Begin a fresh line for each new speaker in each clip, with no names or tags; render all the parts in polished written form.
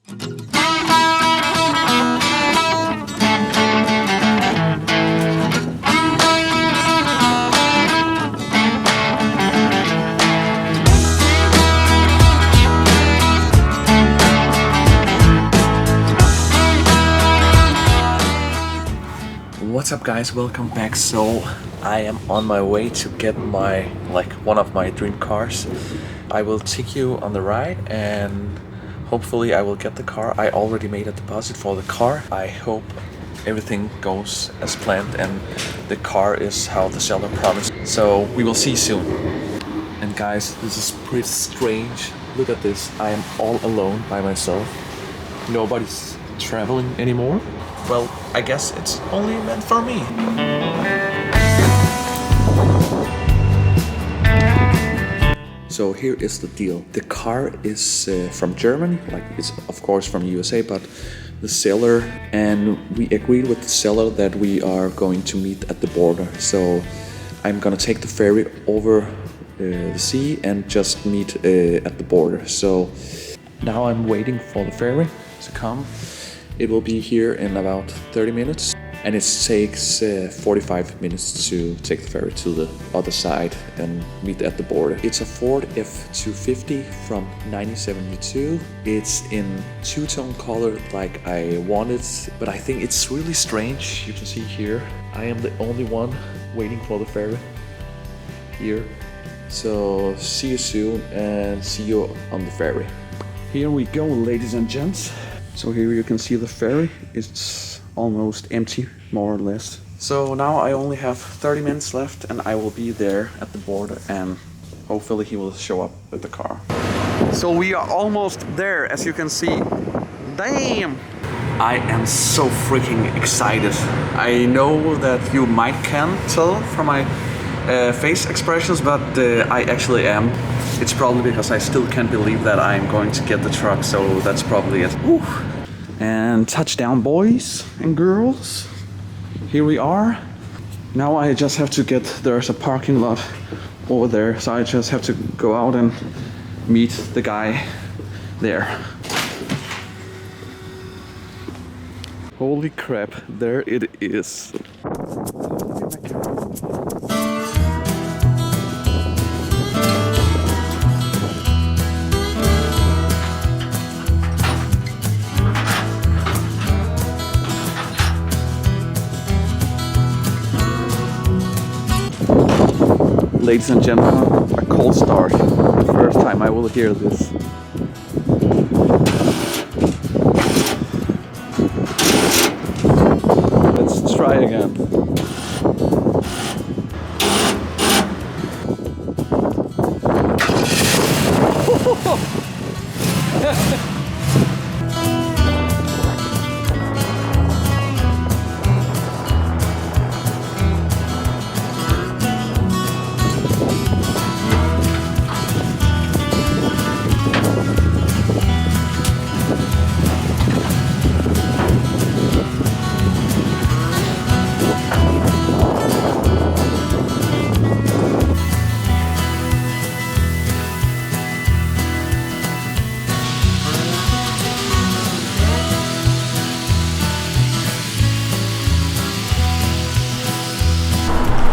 What's up guys, welcome back. So I am on my way to get my one of my dream cars. I will take you on the ride and hopefully I will get the car. I already made a deposit for the car. I hope everything goes as planned and the car is how the seller promised. So we will see soon. And guys, this is pretty strange. Look at this. I am all alone by myself. Nobody's traveling anymore. Well, I guess it's only meant for me. So here is the deal. The car is from Germany, it's of course from USA, but the seller, and we agreed with the seller that we are going to meet at the border. So I'm gonna take the ferry over the sea and just meet at the border. So now I'm waiting for the ferry to come. It will be here in about 30 minutes and it takes 45 minutes to take the ferry to the other side and meet at the border. It's a Ford F250 from 1972. It's in two-tone color like I wanted, but I think it's really strange. You can see here, I am the only one waiting for the ferry here. So see you soon and see you on the ferry. Here we go, ladies and gents. So here you can see the ferry. It's almost empty, more or less. So now I only have 30 minutes left and I will be there at the border and hopefully he will show up with the car. So we are almost there, as you can see. Damn! I am so freaking excited. I know that you can't tell from my face expressions, but I actually am. It's probably because I still can't believe that I'm going to get the truck, so that's probably it. Woo. And touchdown, boys and girls. Here we are. Now I just have to there's a parking lot over there, so I just have to go out and meet the guy there. Holy crap, there it is. Ladies and gentlemen, a cold start. The first time I will hear this. Let's try again.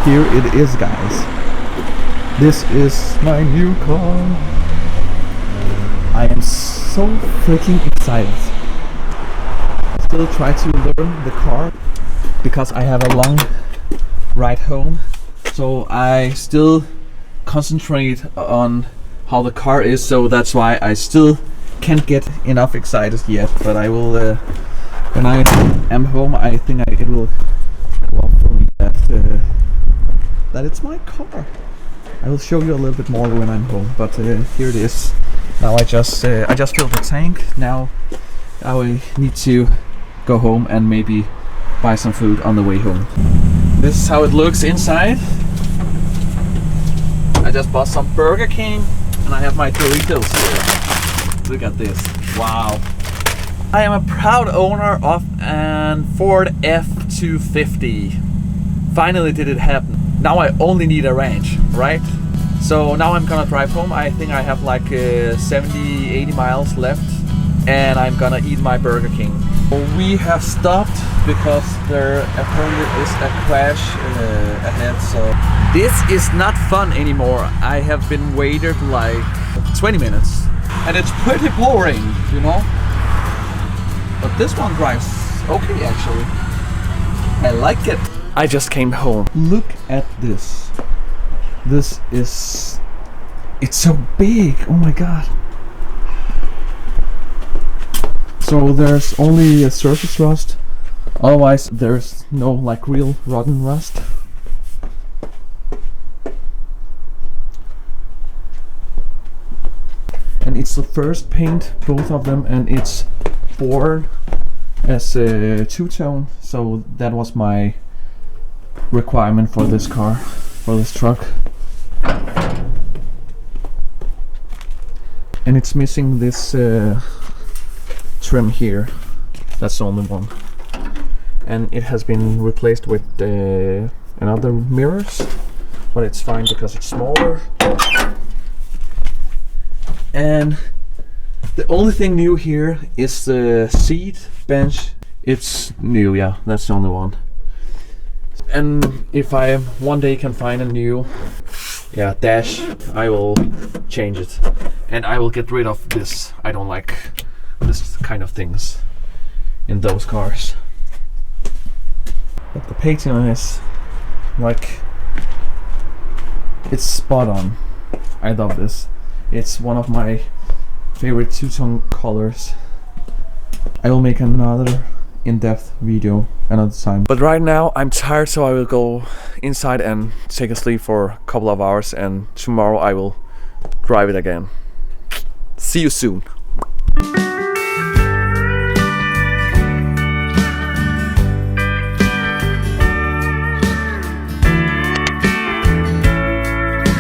Here it is, guys. This is my new car. I am so freaking excited. I still try to learn the car because I have a long ride home. So I still concentrate on how the car is. So that's why I still can't get enough excited yet. But I will, when I am home, I think it will go up for me that it's my car. I will show you a little bit more when I'm home, but here it is. Now I just filled the tank. Now I need to go home and maybe buy some food on the way home. This is how it looks inside. I just bought some Burger King and I have my Doritos here. Look at this. Wow. I am a proud owner of an Ford F250. Finally did it happen. Now I only need a range, right? So now I'm gonna drive home. I think I have like 70-80 miles left and I'm gonna eat my Burger King. We have stopped because there apparently is a crash ahead, so this is not fun anymore. I have been waited like 20 minutes and it's pretty boring, you know? But this one drives okay actually. I like it. I just came home. Look at this. This is... It's so big, oh my god. So there's only a surface rust, otherwise there's no like real rotten rust. And it's the first paint, both of them, and it's born as a two-tone, so that was my requirement for this car, for this truck. And it's missing this trim here. That's the only one, and it has been replaced with another mirrors, but it's fine because it's smaller. And the only thing new here is the seat bench. It's new, yeah, that's the only one. And if I one day can find a new dash, I will change it, and I will get rid of this. I don't like this kind of things in those cars. But the patina is like, it's spot on. I love this. It's one of my favorite two-tone colors. I will make another in-depth video another time. But right now I'm tired, so I will go inside and take a sleep for a couple of hours, and tomorrow I will drive it again. See you soon.